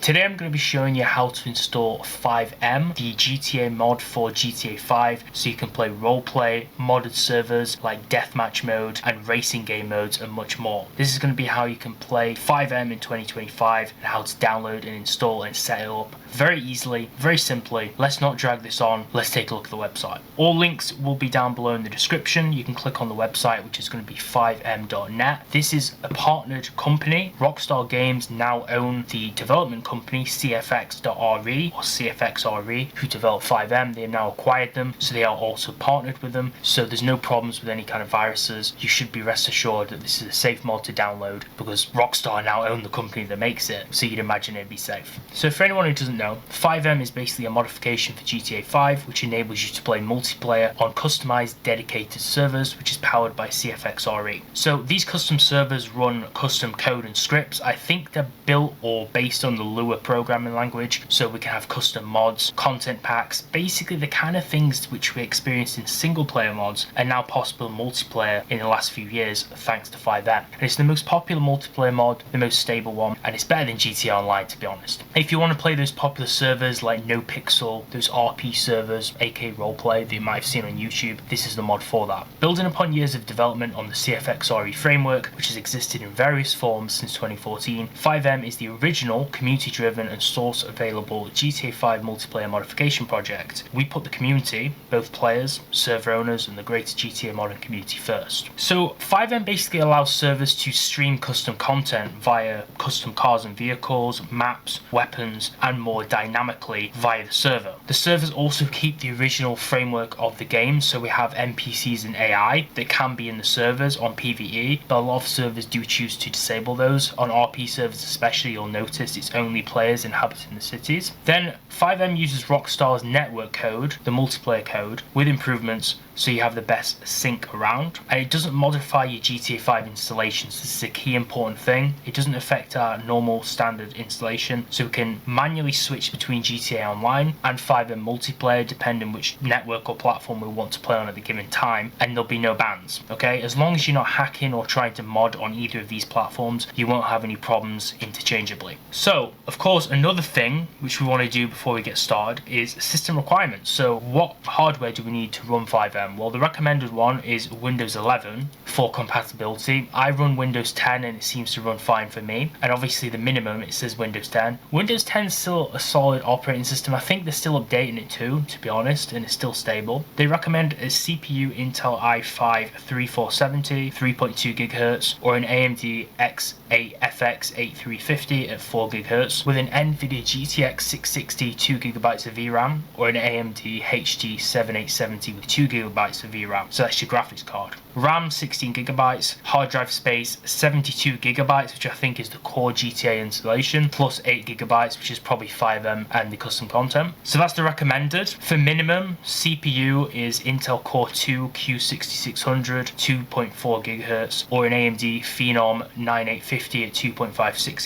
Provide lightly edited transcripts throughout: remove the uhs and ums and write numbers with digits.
Today I'm going to be showing you how to install FiveM, the GTA mod for GTA 5, so you can play roleplay, modded servers like deathmatch mode and racing game modes and much more. This is going to be how you can play FiveM in 2025 and how to download and install and set it up very easily, very simply. Let's not drag this on, let's take a look at the website. All links will be down below in the description. You can click on the website, which is going to be fivem.net. This is a partnered company. Rockstar Games now own the development company CFX.RE or CFXRE, who developed FiveM. They have now acquired them, so they are also partnered with them, so there's no problems with any kind of viruses. You should be rest assured that this is a safe mod to download because Rockstar now own the company that makes it, so you'd imagine it'd be safe. So for anyone who doesn't know, FiveM is basically a modification for GTA 5 which enables you to play multiplayer on customized dedicated servers, which is powered by CFXRE. So these custom servers run custom code and scripts. I think they're built or based on the Lua programming language, so we can have custom mods, content packs, basically the kind of things which we experienced in single player mods and now possible in multiplayer in the last few years thanks to FiveM. And it's the most popular multiplayer mod, the most stable one, and it's better than GTA Online, to be honest. If you want to play those popular servers like NoPixel, those RP servers, aka Roleplay, that you might have seen on YouTube, this is the mod for that. Building upon years of development on the CFXRE framework, which has existed in various forms since 2014, FiveM is the original community-driven and source available GTA 5 multiplayer modification project. We put the community, both players, server owners, and the greater GTA modern community first. So FiveM basically allows servers to stream custom content via custom cars and vehicles, maps, weapons, and more dynamically via the server. The servers also keep the original framework of the game, so we have NPCs and AI that can be in the servers on PvE, but a lot of servers do choose to disable those. On RP servers especially, you'll notice it's only players inhabiting the cities. Then FiveM uses Rockstar's network code, the multiplayer code, with improvements so you have the best sync around, and it doesn't modify your GTA 5 installations. This is a key important thing. It doesn't affect our normal standard installation, so we can manually switch between GTA Online and FiveM multiplayer depending which network or platform we want to play on at the given time, and there'll be no bans. Okay, as long as you're not hacking or trying to mod on either of these platforms, you won't have any problems interchangeably. So of course, another thing which we want to do before we get started is system requirements. So what hardware do we need to run FiveM? Well, the recommended one is Windows 11 for compatibility. I run Windows 10 and it seems to run fine for me, and obviously the minimum, it says Windows 10. Windows 10 is still a solid operating system. I think they're still updating it too, to be honest, and it's still stable. They recommend a CPU Intel i5-3470 3.2 GHz or an AMD X8 FX 8350 at 4 GHz with an NVIDIA GTX 660 2GB of VRAM or an AMD HD 7870 with 2GB of VRAM. So that's your graphics card. RAM 16GB, hard drive space 72GB, which I think is the core GTA installation, plus 8GB, which is probably FiveM and the custom content. So that's the recommended. For minimum, CPU is Intel Core 2 Q6600 2.4 GHz or an AMD Phenom 9850 at 2.56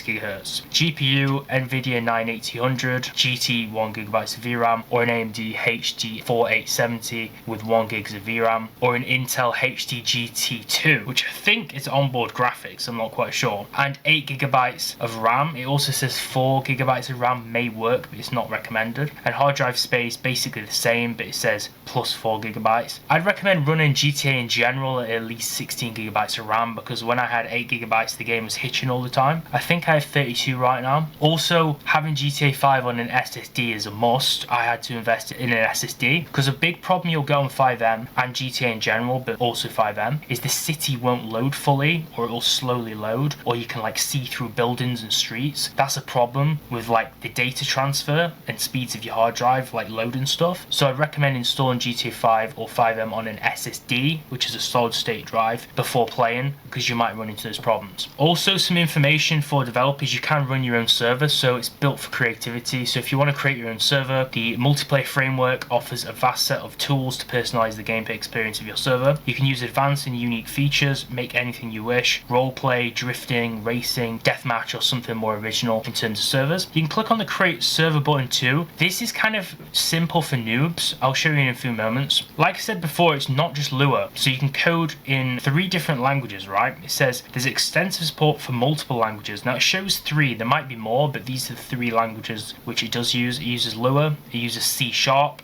GHz. GPU NVIDIA 9800 GT 1GB of VRAM or an AMD HD 4870 with 1GB of VRAM or an Intel HD GT2, which I think is onboard graphics, I'm not quite sure, and 8GB of RAM. It also says 4GB of RAM may work, but it's not recommended. And hard drive space basically the same, but it says plus 4GB. I'd recommend running GTA in general at least 16GB of RAM, because when I had 8GB the game was hitching all the time. I think I have 32 right now. Also, having GTA 5 on an SSD is a must. I had to invest in an SSD because a big problem you'll get on FiveM and GTA in general, but also FiveM, is the city won't load fully, or it will slowly load, or you can like see through buildings and streets. That's a problem with like the data transfer and speeds of your hard drive, like loading stuff. So I'd recommend installing GTA 5 or FiveM on an SSD, which is a solid state drive, before playing, because you might run into those problems. Also, some information for developers: you can run your own server, so it's built for creativity. So if you want to create your own server, the multiplayer framework offers a vast set of tools to personalize the gameplay experience of your server. You can use advanced advanced and unique features, make anything you wish, roleplay, drifting, racing, deathmatch, or something more original in terms of servers. You can click on the create server button too. This is kind of simple for noobs. I'll show you in a few moments. Like I said before, it's not just Lua, so you can code in 3 different languages, right? It says there's extensive support for multiple languages. Now it shows 3, there might be more, but these are the 3 languages which it does use. It uses Lua, it uses C#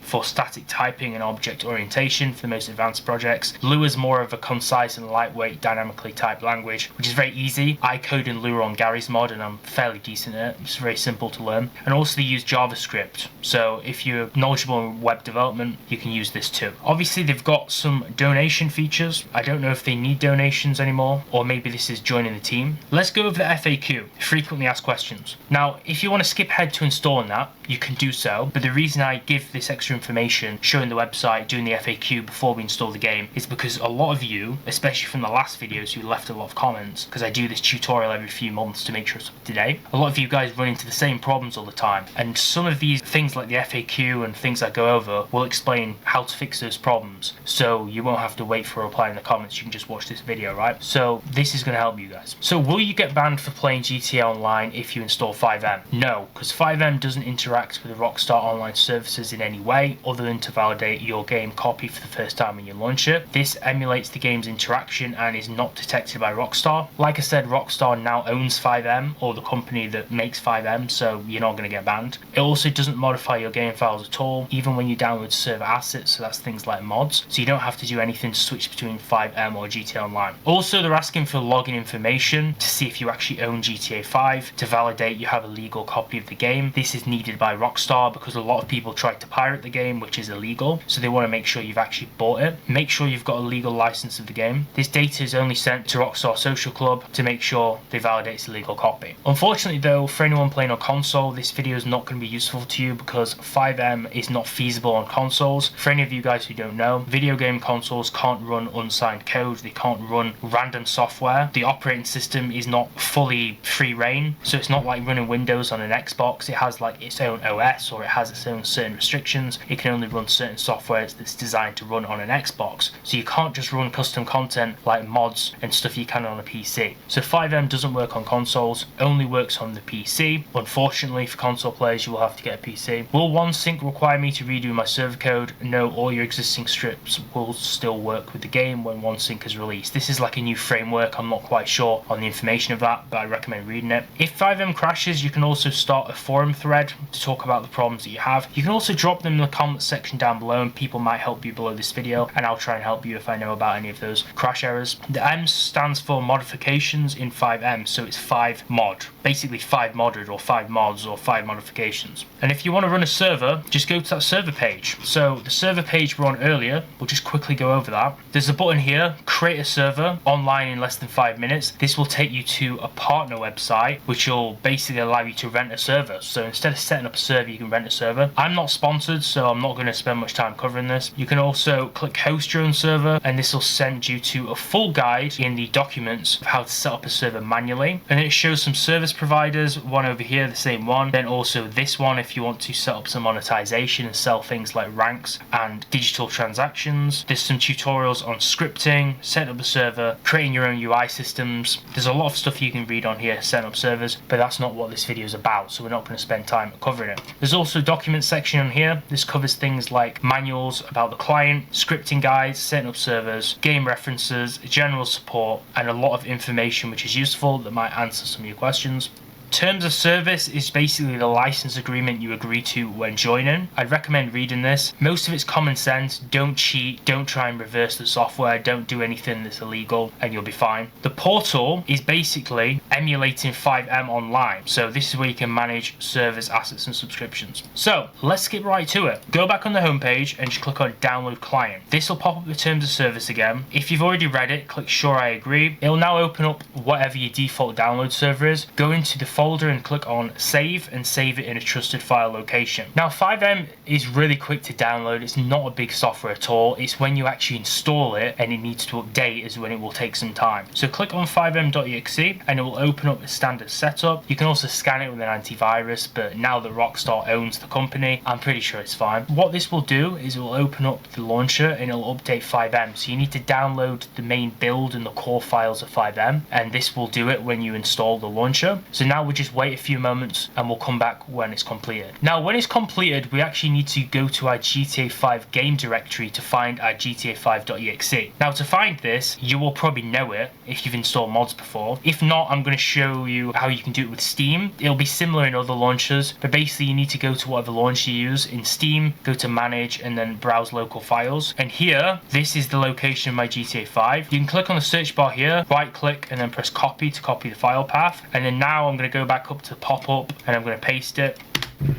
for static typing and object orientation for the most advanced projects. Lua is more of a concise and lightweight dynamically typed language, which is very easy. I code in Lua on Gary's mod and I'm fairly decent at it. It's very simple to learn. And also they use JavaScript, so if you're knowledgeable in web development, you can use this too. Obviously they've got some donation features. I don't know if they need donations anymore, or maybe this is joining the team. Let's go over the FAQ, frequently asked questions. Now if you want to skip ahead to installing that, you can do so, but the reason I give this extra information, showing the website, doing the FAQ before we install the game, is because a lot of you, especially from the last videos, who left a lot of comments, because I do this tutorial every few months to make sure it's up to date, a lot of you guys run into the same problems all the time, and some of these things like the FAQ and things I go over will explain how to fix those problems, so you won't have to wait for a reply in the comments. You can just watch this video, right? So this is going to help you guys. So will you get banned for playing GTA Online if you install FiveM? No, because FiveM doesn't interact with the Rockstar Online services in any way other than to validate your game copy for the first time when you launch it. This emulates the game's interaction and is not detected by Rockstar. Like I said, Rockstar now owns FiveM, or the company that makes FiveM, so you're not going to get banned. It also doesn't modify your game files at all, even when you download server assets, so that's things like mods, so you don't have to do anything to switch between FiveM or GTA Online. Also, they're asking for login information to see if you actually own GTA 5 to validate you have a legal copy of the game. This is needed by Rockstar because a lot of people try to pirate the game, which is illegal, so they want to make sure you've actually bought it. Make sure you've got a legal license of the game. This data is only sent to Rockstar Social Club to make sure they validate it's a legal copy. Unfortunately though, for anyone playing on console, this video is not going to be useful to you because FiveM is not feasible on consoles. For any of you guys who don't know, video game consoles can't run unsigned code, they can't run random software. The operating system is not fully free reign, so it's not like running Windows on an Xbox. It has like its own OS, or it has its own certain restrictions. It can only run certain software that's designed to run on an Xbox, so you can't just run custom content like mods and stuff you can on a PC. So FiveM doesn't work on consoles, only works on the PC. Unfortunately for console players, you will have to get a PC. Will OneSync require me to redo my server code? No, all your existing scripts will still work with the game when OneSync is released. This is like a new framework. I'm not quite sure on the information of that, but I recommend reading it. If FiveM crashes, you can also start a forum thread to talk about the problems that you have. You can also drop them in the comments section down below and people might help you below this video, and I'll try and help you if I know about any of those crash errors. The M stands for modifications in FiveM, so it's 5 mod. Basically 5 modded, or 5 mods, or 5 modifications. And if you want to run a server, just go to that server page. So the server page we're on earlier, we'll just quickly go over that. There's a button here, create a server, online in less than 5 minutes. This will take you to a partner website, which will basically allow you to rent a server. So instead of setting up a server, you can rent a server. I'm not sponsored, so I'm not going to spend much time covering this. You can also click host your own server, and this will send you to a full guide in the documents of how to set up a server manually. And it shows some service providers, one over here, the same one, then also this one if you want to set up some monetization and sell things like ranks and digital transactions. There's some tutorials on scripting, setting up a server, creating your own UI systems. There's a lot of stuff you can read on here, setting up servers, but that's not what this video is about, so we're not going to spend time covering it. There's also a document section on here. This covers things like manuals about the client, scripting guides, setting up servers, game references, general support, and a lot of information which is useful that might answer some of your questions. Terms of service is basically the license agreement you agree to when joining. I'd recommend reading this. Most of it's common sense. Don't cheat, don't try and reverse the software, don't do anything that's illegal, and you'll be fine. The portal is basically emulating FiveM Online. So this is where you can manage servers, assets, and subscriptions. So let's get right to it. Go back on the homepage and just click on download client. This will pop up the terms of service again. If you've already read it, click sure I agree. It will now open up whatever your default download server is. Go into the folder and click on save and save it in a trusted file location. Now FiveM is really quick to download. It's not a big software at all. It's when you actually install it and it needs to update is when it will take some time. So click on FiveM.exe and it will open up a standard setup. You can also scan it with an antivirus, but now that Rockstar owns the company, I'm pretty sure it's fine. What this will do is it will open up the launcher and it will update FiveM. So you need to download the main build and the core files of FiveM, and this will do it when you install the launcher. So now we'll just wait a few moments and we'll come back when it's completed. Now when it's completed, we actually need to go to our GTA 5 game directory to find our GTA5.exe. Now to find this, you will probably know it if you've installed mods before. If not, I'm going to show you how you can do it with Steam. It'll be similar in other launchers, but basically you need to go to whatever launcher you use. In Steam, go to manage and then browse local files. And here, this is the location of my GTA 5. You can click on the search bar here, right click and then press copy to copy the file path. And then now I'm going to go back up to pop up and I'm going to paste it.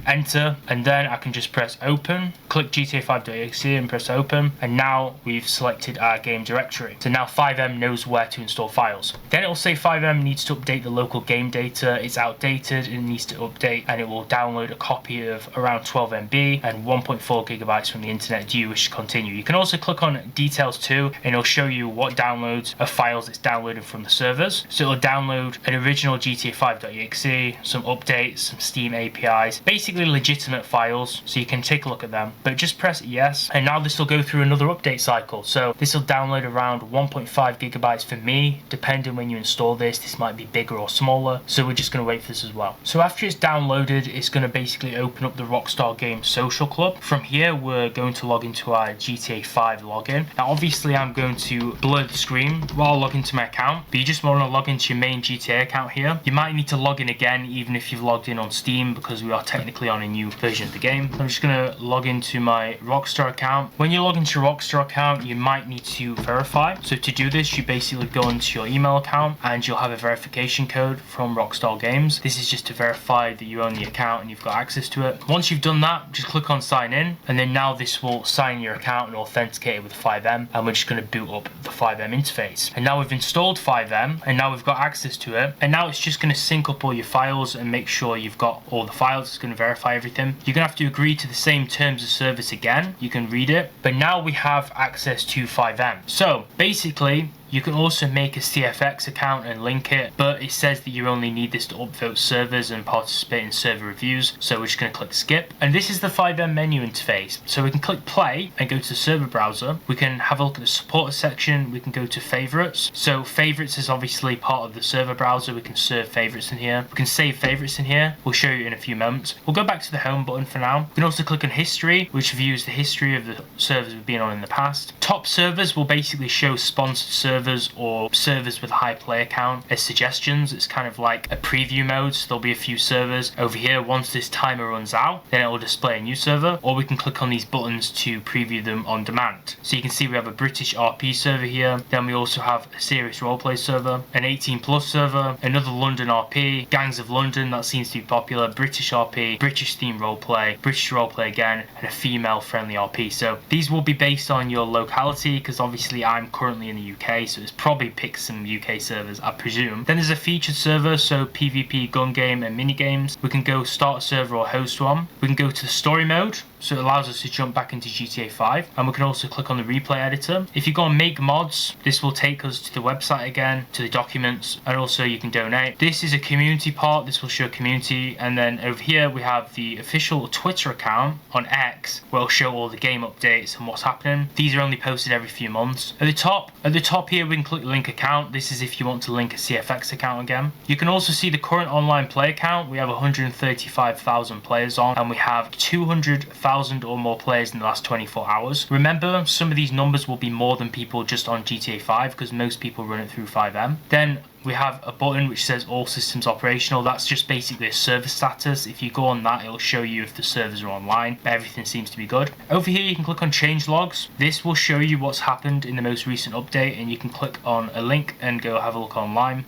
Enter, and then I can just press open, click GTA5.exe and press open, and now we've selected our game directory. So now FiveM knows where to install files. Then it will say FiveM needs to update the local game data. It's outdated, it needs to update, and it will download a copy of around 12 MB and 1.4 gigabytes from the internet. Do you wish to continue? You can also click on details too, and it'll show you what downloads of files it's downloading from the servers. So it'll download an original GTA5.exe, some updates, some Steam APIs, basically legitimate files, so you can take a look at them. But just press yes, and now this will go through another update cycle. So this will download around 1.5 gigabytes for me. Depending when you install this, this might be bigger or smaller, so we're just going to wait for this as well. So after it's downloaded, it's going to basically open up the Rockstar Games social club. From here, we're going to log into our GTA 5 login. Now obviously I'm going to blur the screen while I log into my account, but you just want to log into your main GTA account here. You might need to log in again even if you've logged in on Steam, because we are technically on a new version of the game. I'm just going to log into my Rockstar account. When you log into your Rockstar account, you might need to verify. So to do this, you basically go into your email account and you'll have a verification code from Rockstar Games. This is just to verify that you own the account and you've got access to it. Once you've done that, just click on sign in, and then now this will sign your account and authenticate it with FiveM, and we're just going to boot up the FiveM interface. And now we've installed FiveM and now we've got access to it, and now it's just going to sync up all your files and make sure you've got all the files. It's going to verify everything. You're going to have to agree to the same terms of service again. You can read it, but now we have access to FiveM. So basically, you can also make a CFX account and link it, but it says that you only need this to upvote servers and participate in server reviews, so we're just going to click skip. And this is the FiveM menu interface. So we can click play and go to the server browser. We can have a look at the supporter section. We can go to favorites. So favorites is obviously part of the server browser. We can serve favorites in here. We can save favorites in here. We'll show you in a few moments. We'll go back to the home button for now. We can also click on history, which views the history of the servers we've been on in the past. Top servers will basically show sponsored servers or servers with a high player count as suggestions. It's kind of like a preview mode, so there'll be a few servers over here. Once this timer runs out, then it will display a new server, or we can click on these buttons to preview them on demand. So you can see we have a British RP server here, then we also have a serious roleplay server, an 18+ server, another London RP, Gangs of London, that seems to be popular, British RP, British theme roleplay, British roleplay again, and a female friendly RP. So these will be based on your locality, because obviously I'm currently in the UK, so it's probably picked some UK servers, I presume. Then there's a featured server, so PvP, gun game, and mini games. We can go start a server or host one. We can go to the story mode, so it allows us to jump back into GTA 5, and we can also click on the replay editor. If you go on make mods, this will take us to the website again, to the documents, and also you can donate. This is a community part. This will show community, and then over here we have the official Twitter account on X, where it'll show all the game updates and what's happening. These are only posted every few months. At the top here we can click link account. This is if you want to link a CFX account again. You can also see the current online play count. We have 135,000 players on, and we have 200,000 or more players in the last 24 hours. Remember, some of these numbers will be more than people just on GTA 5, because most people run it through FiveM. Then we have a button which says all systems operational. That's just basically a server status. If you go on that, it'll show you if the servers are online. Everything seems to be good. Over here you can click on change logs. This will show you what's happened in the most recent update, and you can click on a link and go have a look online.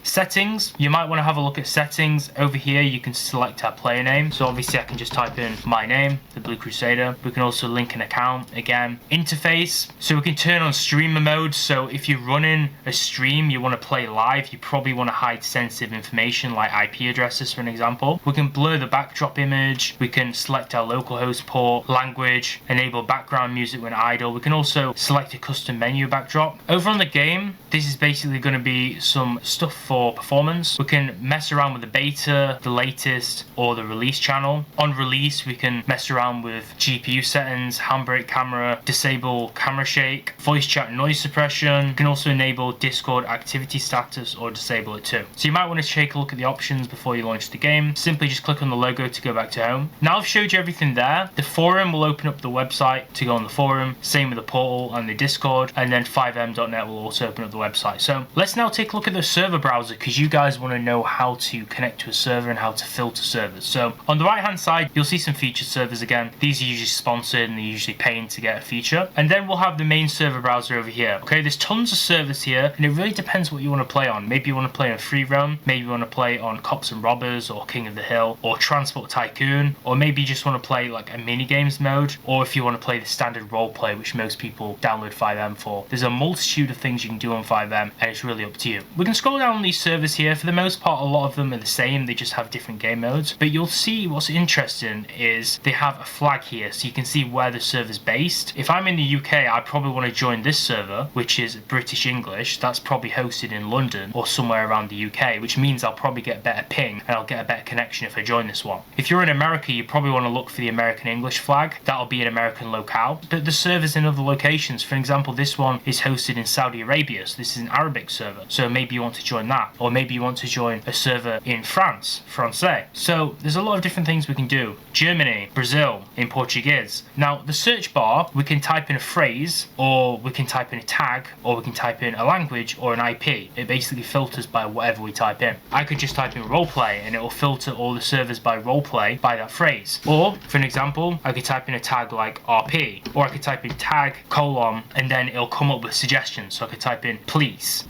Settings, you might want to have a look at settings. Over here you can select our player name, so obviously I can just type in my name, the Blue Crusader. We can also link an account. Again, interface, so we can turn on streamer mode. So if you're running a stream, you want to play live, you probably want to hide sensitive information like IP addresses, for an example. We can blur the backdrop image, we can select our localhost port, language, enable background music when idle. We can also select a custom menu backdrop. Over on the game, this is basically going to be some stuff for performance. We can mess around with the beta, the latest, or the release channel. On release, we can mess around with GPU settings, handbrake camera, disable camera shake, voice chat noise suppression. You can also enable Discord activity status or disable it too. So you might want to take a look at the options before you launch the game. Simply just click on the logo to go back to home. Now I've showed you everything there. The forum will open up the website to go on the forum, same with the portal and the Discord, and then FiveM.net will also open up the website. So let's now take a look at the server browser, because you guys want to know how to connect to a server and how to filter servers. So on the right hand side, you'll see some featured servers again. These are usually sponsored and they're usually paying to get a feature. And then we'll have the main server browser over here. Okay, there's tons of servers here, and it really depends what you want to play on. Maybe you want to play on free roam, maybe you want to play on Cops and Robbers or King of the Hill or Transport Tycoon, or maybe you just want to play like a mini games mode, or if you want to play the standard roleplay, which most people download FiveM for. There's a multitude of things you can do on FiveM, and it's really up to you. We can scroll down on these servers here. For the most part, a lot of them are the same, they just have different game modes. But you'll see what's interesting is they have a flag here, so you can see where the server's based. If I'm in the UK, I probably want to join this server, which is British English. That's probably hosted in London or somewhere around the UK, which means I'll probably get a better ping and I'll get a better connection if I join this one. If you're in America, you probably want to look for the American English flag. That'll be an American locale. But the servers in other locations, for example, this one is hosted in Saudi Arabia, so this is an Arabic server. So maybe you want to join that, or maybe you want to join a server in France, Francais. So there's a lot of different things we can do. Germany, Brazil, in Portuguese. Now the search bar, we can type in a phrase, or we can type in a tag, or we can type in a language or an IP. It basically filters by whatever we type in. I could just type in roleplay and it will filter all the servers by roleplay by that phrase. Or for an example, I could type in a tag like RP, or I could type in tag colon and then it'll come up with suggestions. So I could type in police,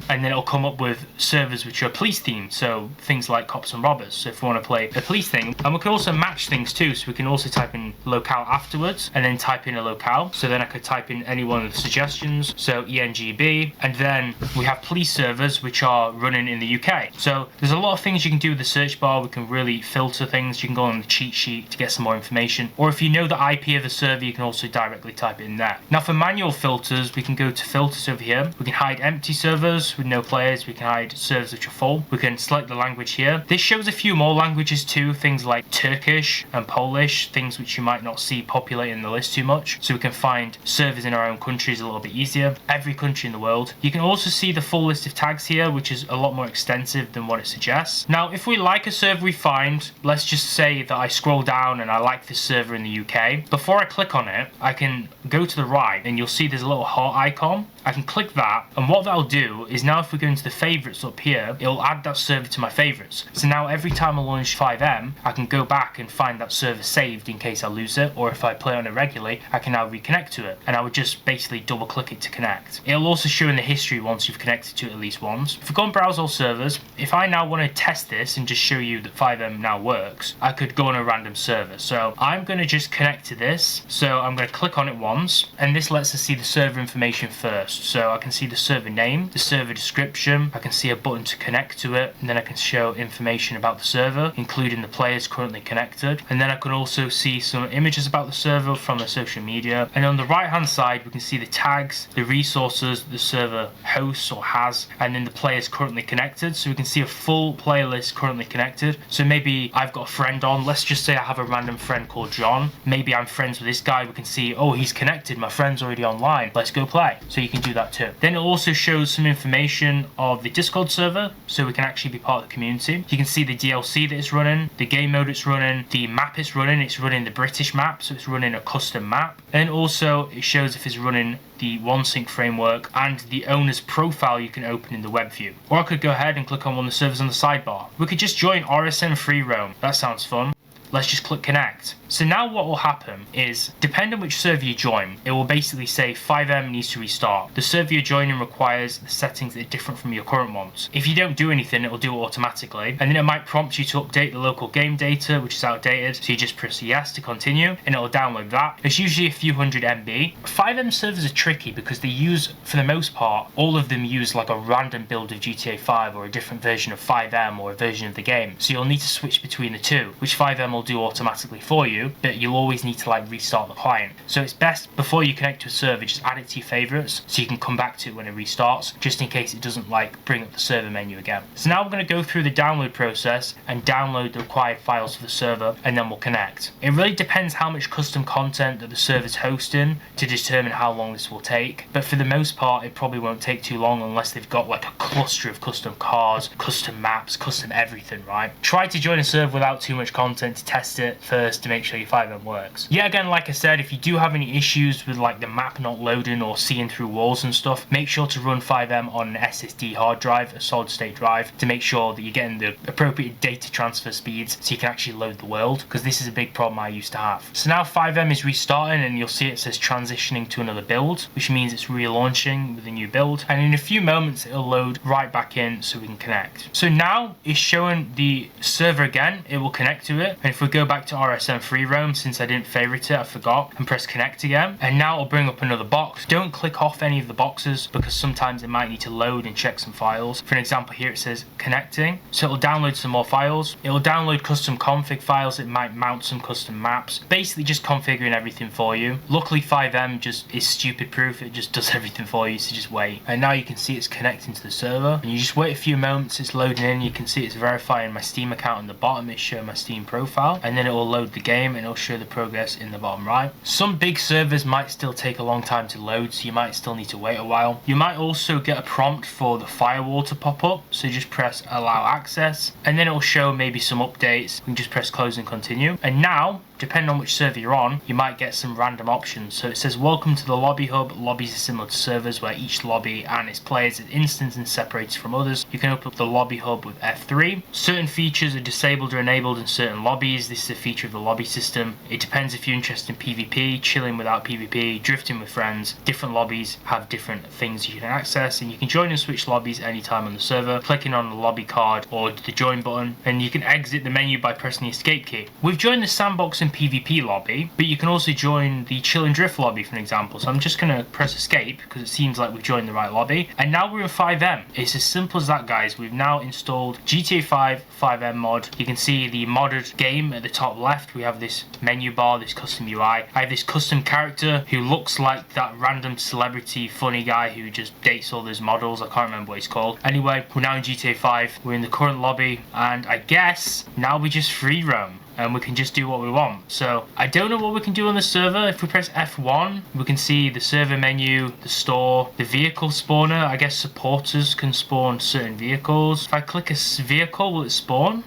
and then it'll come up with servers which are police themed, so things like Cops and Robbers. So if we want to play a police thing, and we can also match things too, so we can also type in locale afterwards and then type in a locale. So then I could type in any one of the suggestions, so ENGB, and then we have police servers which are running in the UK. So there's a lot of things you can do with the search bar. We can really filter things. You can go on the cheat sheet to get some more information, or if you know the IP of the server, you can also directly type it in there. Now for manual filters, we can go to filters over here. We can hide empty servers with no players. We can hide servers which are full. We can select the language here. This shows a few more languages too, things like Turkish and Polish, things which you might not see populating the list too much. So we can find servers in our own countries a little bit easier. Every country in the world. You can also see the full list of tags here, which is a lot more extensive than what it suggests. Now if we like a server we find, let's just say that I scroll down and I like this server in the UK. Before I click on it, I can go to the right and you'll see there's a little heart icon. I can click that, and what that'll do is now if we go into the favorites up here, it'll add that server to my favorites. So now every time I launch FiveM, I can go back and find that server saved in case I lose it, or if I play on it regularly, I can now reconnect to it, and I would just basically double click it to connect. It'll also show in the history once you've connected to it at least once. If we go and browse all servers, if I now want to test this and just show you that FiveM now works, I could go on a random server. So I'm going to just connect to this, so I'm going to click on it once, and this lets us see the server information first. So I can see the server name, the server description, I can see a button to connect to it, and then I can show information about the server, including the players currently connected, and then I can also see some images about the server from the social media. And on the right hand side we can see the tags, the resources the server hosts or has, and then the players currently connected, so we can see a full player list currently connected. So maybe I've got a friend on, let's just say I have a random friend called John, maybe I'm friends with this guy, we can see, oh, he's connected, my friend's already online, let's go play. So you can do that too. Then it also shows some information of the Discord server, so we can actually be part of the community. You can see the DLC that it's running, the game mode it's running, the map it's running the British map, so it's running a custom map, and also it shows if it's running the OneSync framework and the owner's profile you can open in the web view. Or I could go ahead and click on one of the servers on the sidebar. We could just join RSN Free Roam, that sounds fun. Let's just click connect. So now what will happen is, depending on which server you join, it will basically say FiveM needs to restart. The server you're joining requires the settings that are different from your current ones. If you don't do anything, it will do it automatically, and then it might prompt you to update the local game data, which is outdated, so you just press yes to continue, and it will download that. It's usually a few hundred MB. FiveM servers are tricky because they use, for the most part, all of them use like a random build of GTA 5 or a different version of FiveM or a version of the game, so you'll need to switch between the two, which FiveM will do automatically for you, but you'll always need to like restart the client. So it's best before you connect to a server, just add it to your favorites so you can come back to it when it restarts, just in case it doesn't like bring up the server menu again. So now we're going to go through the download process and download the required files for the server, and then we'll connect. It really depends how much custom content that the server's hosting to determine how long this will take, but for the most part it probably won't take too long unless they've got like a cluster of custom cars, custom maps, custom everything, right? Try to join a server without too much content to test it first to make sure your FiveM works. Yeah, again, like I said, if you do have any issues with like the map not loading or seeing through walls and stuff, make sure to run FiveM on an SSD hard drive, a solid state drive, to make sure that you're getting the appropriate data transfer speeds so you can actually load the world, because this is a big problem I used to have. So now FiveM is restarting, and you'll see it says transitioning to another build, which means it's relaunching with a new build, and in a few moments it'll load right back in so we can connect. So now it's showing the server again, it will connect to it, and if we go back to RSM free roam, since I didn't favorite it, I forgot, and press connect again, and now it'll bring up another box. Don't click off any of the boxes because sometimes it might need to load and check some files. For an example here, it says connecting, so it'll download some more files. It'll download custom config files, it might mount some custom maps, basically just configuring everything for you. Luckily FiveM just is stupid proof, it just does everything for you, so just wait. And now you can see it's connecting to the server, and you just wait a few moments, it's loading in. You can see it's verifying my Steam account on the bottom, it's showing my Steam profile, and then it will load the game and it'll show the progress in the bottom right. Some big servers might still take a long time to load, so you might still need to wait a while. You might also get a prompt for the firewall to pop up, so just press allow access, and then it will show maybe some updates. We can just press close and continue, and now depending on which server you're on, you might get some random options. So it says welcome to the lobby hub. Lobbies are similar to servers where each lobby and its players is instanced and separated from others. You can open up the lobby hub with F3. Certain features are disabled or enabled in certain lobbies. This is a feature of the lobby system. It depends if you're interested in PvP, chilling without PvP, drifting with friends. Different lobbies have different things you can access, and you can join and switch lobbies anytime on the server, clicking on the lobby card or the join button, and you can exit the menu by pressing the escape key. We've joined the sandbox and PvP lobby, but you can also join the chill and drift lobby for an example. So I'm just going to press escape because it seems like we've joined the right lobby, and now we're in FiveM. It's as simple as that, guys. We've now installed GTA 5 FiveM mod. You can see the modded game at the top left. We have this menu bar, this custom UI. I have this custom character who looks like that random celebrity funny guy who just dates all those models. I can't remember what he's called. Anyway, we're now in GTA 5. We're in the current lobby, and I guess now we just free roam and we can just do what we want. So I don't know what we can do on the server. If we press F1, we can see the server menu, the store, the vehicle spawner. I guess supporters can spawn certain vehicles. If I click a vehicle, will it spawn?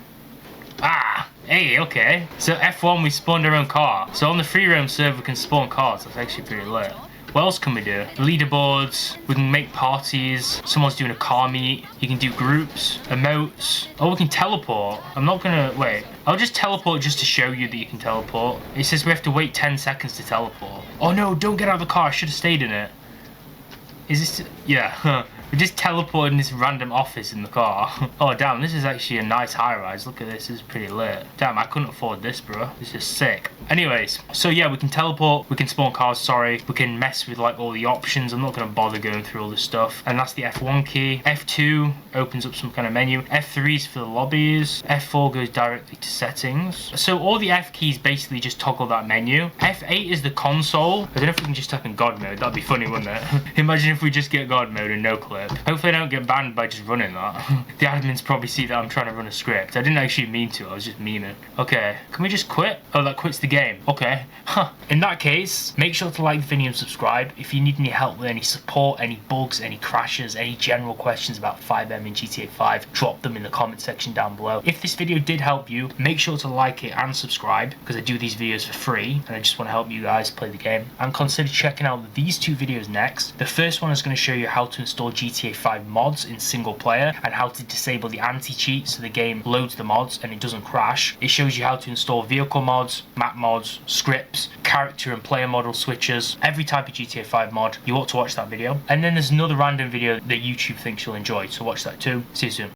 Ah, hey, okay. So F1, we spawned our own car. So on the free roam server, we can spawn cars. That's actually pretty lit. What else can we do? Leaderboards, we can make parties, someone's doing a car meet, you can do groups, emotes. Oh, we can teleport. I'm not gonna, wait. I'll just teleport just to show you that you can teleport. It says we have to wait 10 seconds to teleport. Oh no, don't get out of the car, I should have stayed in it. Is this, yeah. We just teleported in this random office in the car. Oh damn, this is actually a nice high rise. Look at this, this is pretty lit. Damn, I couldn't afford this, bro. This is sick. Anyways, so yeah, we can teleport, we can spawn cars, sorry. We can mess with like all the options. I'm not gonna bother going through all this stuff. And that's the F1 key. F2 opens up some kind of menu. F3 is for the lobbies. F4 goes directly to settings. So all the F keys basically just toggle that menu. F8 is the console. I don't know if we can just type in God mode. That'd be funny, wouldn't it? Imagine if we just get God mode and no clip. Hopefully I don't get banned by just running that. The admins probably see that I'm trying to run a script. I didn't actually mean to, I was just memeing. Okay, can we just quit? Oh, that quits the game. Okay. Huh. In that case, make sure to like the video and subscribe. If you need any help with any support, any bugs, any crashes, any general questions about FiveM and GTA 5, drop them in the comment section down below. If this video did help you, make sure to like it and subscribe, because I do these videos for free and I just want to help you guys play the game. And consider checking out these two videos next. The first one is going to show you how to install GTA GTA 5 mods in single player and how to disable the anti-cheat so the game loads the mods and it doesn't crash. It shows you how to install vehicle mods, map mods, scripts, character and player model switches, every type of GTA 5 mod. You ought to watch that video. And then there's another random video that YouTube thinks you'll enjoy, so watch that too. See you soon.